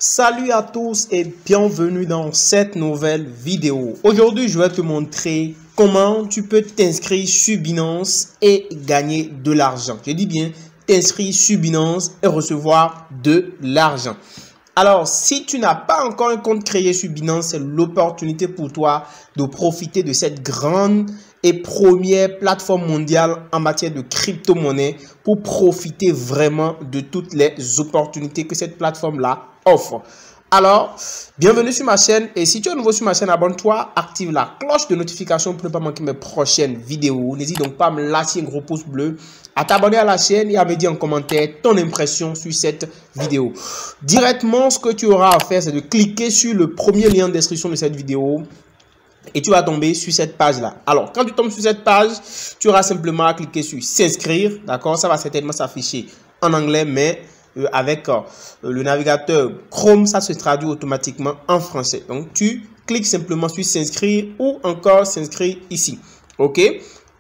Salut à tous et bienvenue dans cette nouvelle vidéo. Aujourd'hui, je vais te montrer comment tu peux t'inscrire sur Binance et gagner de l'argent. Je dis bien t'inscrire sur Binance et recevoir de l'argent. Alors, si tu n'as pas encore un compte créé sur Binance, c'est l'opportunité pour toi de profiter de cette grande et première plateforme mondiale en matière de crypto-monnaie pour profiter vraiment de toutes les opportunités que cette plateforme-là offre. Alors, bienvenue sur ma chaîne et si tu es nouveau sur ma chaîne, abonne-toi, active la cloche de notification pour ne pas manquer mes prochaines vidéos. N'hésite donc pas à me lâcher un gros pouce bleu, à t'abonner à la chaîne et à me dire en commentaire ton impression sur cette vidéo. Directement, ce que tu auras à faire, c'est de cliquer sur le premier lien de description de cette vidéo et tu vas tomber sur cette page-là. Alors, quand tu tombes sur cette page, tu auras simplement à cliquer sur s'inscrire, d'accord? Ça va certainement s'afficher en anglais, mais avec le navigateur Chrome, ça se traduit automatiquement en français. Donc, tu cliques simplement sur s'inscrire ou encore s'inscrire ici. OK?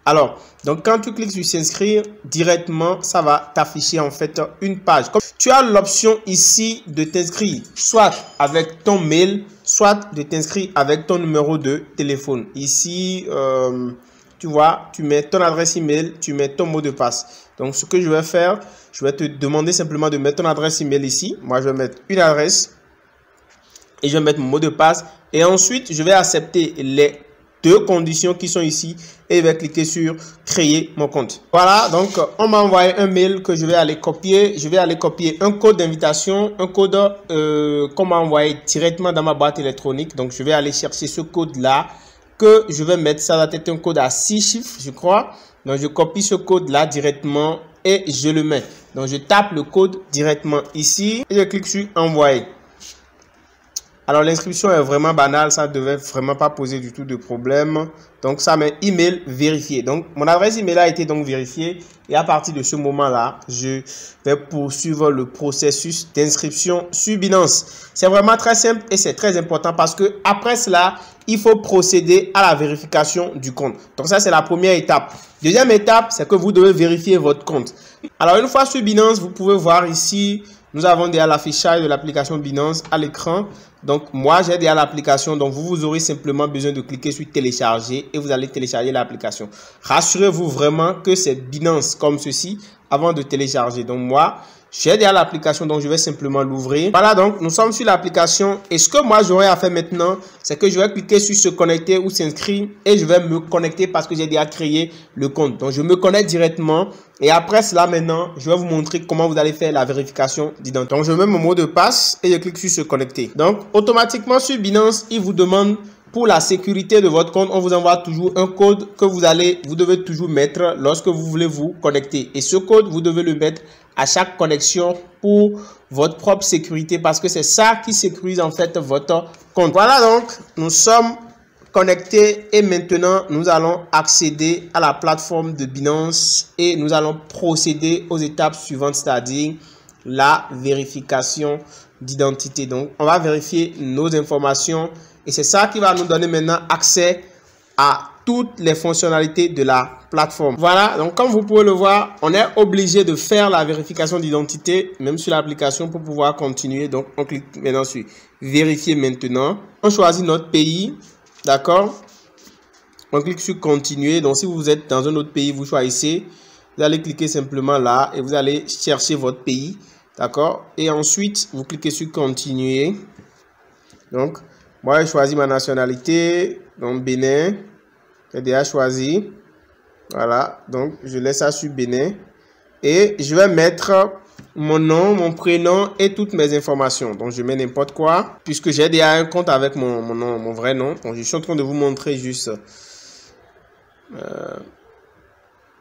Alors, donc quand tu cliques sur s'inscrire, directement, ça va t'afficher en fait une page. Comme tu as l'option ici de t'inscrire soit avec ton mail, soit de t'inscrire avec ton numéro de téléphone. Ici, tu vois, tu mets ton adresse email, tu mets ton mot de passe. Donc, ce que je vais faire, je vais te demander simplement de mettre ton adresse email ici. Moi, je vais mettre une adresse et je vais mettre mon mot de passe. Et ensuite, je vais accepter les deux conditions qui sont ici et je vais cliquer sur créer mon compte. Voilà, donc on m'a envoyé un mail que je vais aller copier. Je vais aller copier un code d'invitation, un code qu'on m'a envoyé directement dans ma boîte électronique. Donc je vais aller chercher ce code là que je vais mettre. Ça va être un code à 6 chiffres, je crois. Donc je copie ce code là directement et je le mets. Donc je tape le code directement ici et je clique sur envoyer. Alors, l'inscription est vraiment banale, ça ne devait vraiment pas poser du tout de problème. Donc, ça met email vérifié. Donc, mon adresse email a été donc vérifiée. Et à partir de ce moment-là, je vais poursuivre le processus d'inscription sur Binance. C'est vraiment très simple et c'est très important parce que après cela, il faut procéder à la vérification du compte. Donc, ça, c'est la première étape. Deuxième étape, c'est que vous devez vérifier votre compte. Alors, une fois sur Binance, vous pouvez voir ici, nous avons déjà l'affichage de l'application Binance à l'écran. Donc, moi, j'ai déjà l'application. Donc, vous aurez simplement besoin de cliquer sur télécharger et vous allez télécharger l'application. Rassurez-vous vraiment que c'est Binance comme ceci avant de télécharger. Donc, moi, j'ai déjà l'application, donc je vais simplement l'ouvrir. Voilà, donc nous sommes sur l'application. Et ce que moi, j'aurai à faire maintenant, c'est que je vais cliquer sur se connecter ou s'inscrire et je vais me connecter parce que j'ai déjà créé le compte. Donc, je me connecte directement. Et après cela, maintenant, je vais vous montrer comment vous allez faire la vérification d'identité. Donc, je mets mon mot de passe et je clique sur se connecter. Donc, automatiquement sur Binance, il vous demande pour la sécurité de votre compte, on vous envoie toujours un code que vous devez toujours mettre lorsque vous voulez vous connecter. Et ce code, vous devez le mettre à chaque connexion pour votre propre sécurité parce que c'est ça qui sécurise en fait votre compte. Voilà donc, nous sommes connectés et maintenant nous allons accéder à la plateforme de Binance et nous allons procéder aux étapes suivantes, c'est-à-dire la vérification d'identité. Donc, on va vérifier nos informations et c'est ça qui va nous donner maintenant accès à toutes les fonctionnalités de la plateforme. Voilà, donc comme vous pouvez le voir, on est obligé de faire la vérification d'identité, même sur l'application, pour pouvoir continuer. Donc, on clique maintenant sur vérifier maintenant. On choisit notre pays, d'accord? On clique sur continuer. Donc, si vous êtes dans un autre pays, vous choisissez. Vous allez cliquer simplement là et vous allez chercher votre pays, d'accord? Et ensuite, vous cliquez sur continuer. Donc, moi, je choisis ma nationalité, donc Bénin. J'ai déjà choisi. Voilà, donc je laisse ça sur Bénin. Et je vais mettre mon nom, mon prénom et toutes mes informations. Donc, je mets n'importe quoi. Puisque j'ai déjà un compte avec mon nom, mon vrai nom. Donc, je suis en train de vous montrer juste.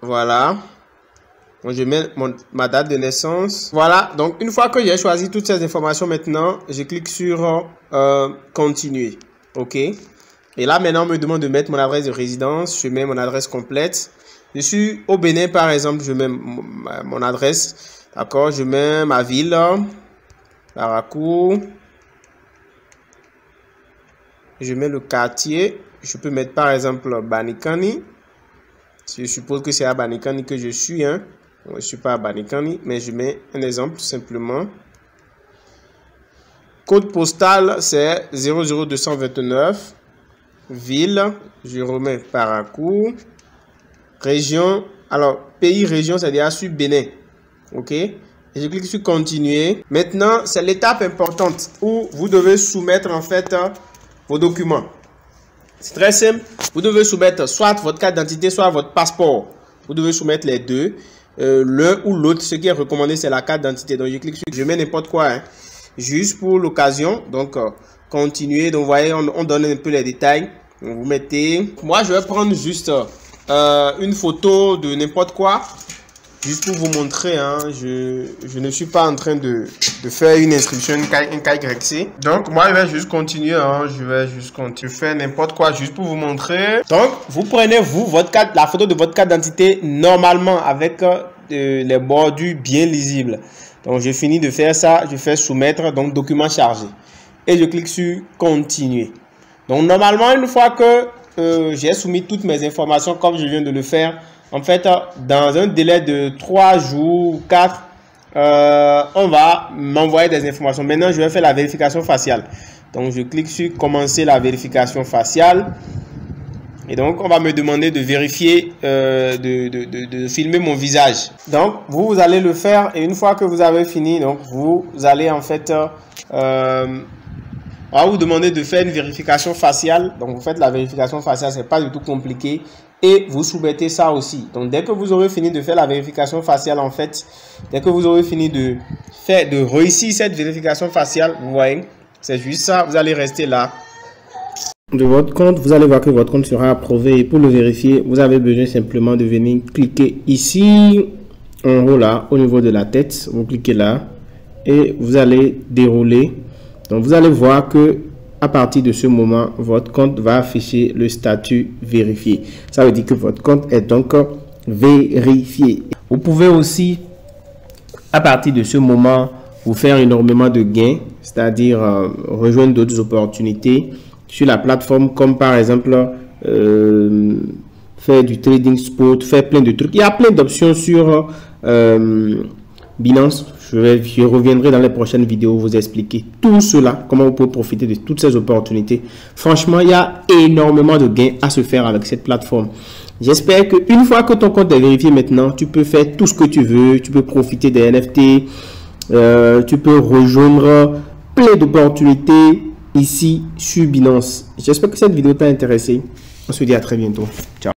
Voilà. Donc, je mets ma date de naissance. Voilà. Donc, une fois que j'ai choisi toutes ces informations maintenant, je clique sur continuer. OK. Et là, maintenant, on me demande de mettre mon adresse de résidence. Je mets mon adresse complète. Je suis au Bénin, par exemple. Je mets mon adresse. D'accord. Je mets ma ville. Larakou. Je mets le quartier. Je peux mettre, par exemple, Banikani. Je suppose que c'est à Banikani que je suis. Hein. Je ne suis pas à Banikani, mais je mets un exemple tout simplement. Code postal, c'est 00229. Ville, je remets Parakou. Région, alors pays, région, c'est déjà sur Bénin. Ok. Et je clique sur continuer. Maintenant, c'est l'étape importante où vous devez soumettre en fait vos documents. C'est très simple. Vous devez soumettre soit votre carte d'identité, soit votre passeport. Vous devez soumettre les deux. L'un ou l'autre. Ce qui est recommandé, c'est la carte d'identité. Donc, je clique sur, je mets n'importe quoi, hein, juste pour l'occasion. Donc, continuer. Donc, vous voyez, on donne un peu les détails. Donc, vous mettez. Moi, je vais prendre juste une photo de n'importe quoi. Juste pour vous montrer, hein, je ne suis pas en train de faire une inscription, un KYC. Donc, moi, je vais juste continuer. Hein, je vais juste continuer. Faire n'importe quoi juste pour vous montrer. Donc, vous prenez, votre carte, la photo de votre carte d'identité, normalement, avec les bordures bien lisibles. Donc, je finis de faire ça. Je fais soumettre, donc, document chargé. Et je clique sur continuer. Donc, normalement, une fois que j'ai soumis toutes mes informations comme je viens de le faire, en fait, dans un délai de 3 jours ou 4, on va m'envoyer des informations. Maintenant, je vais faire la vérification faciale. Donc, je clique sur commencer la vérification faciale. Et donc, on va me demander de vérifier, de filmer mon visage. Donc, vous allez le faire. Et une fois que vous avez fini, donc, vous allez en fait... on va vous demander de faire une vérification faciale. Donc, vous faites la vérification faciale. C'est pas du tout compliqué. Et vous soumettez ça aussi. Donc, dès que vous aurez fini de faire la vérification faciale, en fait, dès que vous aurez fini de réussir cette vérification faciale, vous voyez, c'est juste ça. Vous allez rester là. De votre compte, vous allez voir que votre compte sera approuvé. Et pour le vérifier, vous avez besoin simplement de venir cliquer ici, en haut là, au niveau de la tête. Vous cliquez là et vous allez dérouler. Donc, vous allez voir que à partir de ce moment, votre compte va afficher le statut vérifié. Ça veut dire que votre compte est donc vérifié. Vous pouvez aussi, à partir de ce moment, vous faire énormément de gains, c'est-à-dire rejoindre d'autres opportunités sur la plateforme, comme par exemple faire du trading spot, faire plein de trucs. Il y a plein d'options sur Binance. Je reviendrai dans les prochaines vidéos vous expliquer tout cela, comment vous pouvez profiter de toutes ces opportunités. Franchement, il y a énormément de gains à se faire avec cette plateforme. J'espère qu'une fois que ton compte est vérifié maintenant, tu peux faire tout ce que tu veux. Tu peux profiter des NFT, tu peux rejoindre plein d'opportunités ici sur Binance. J'espère que cette vidéo t'a intéressé. On se dit à très bientôt. Ciao.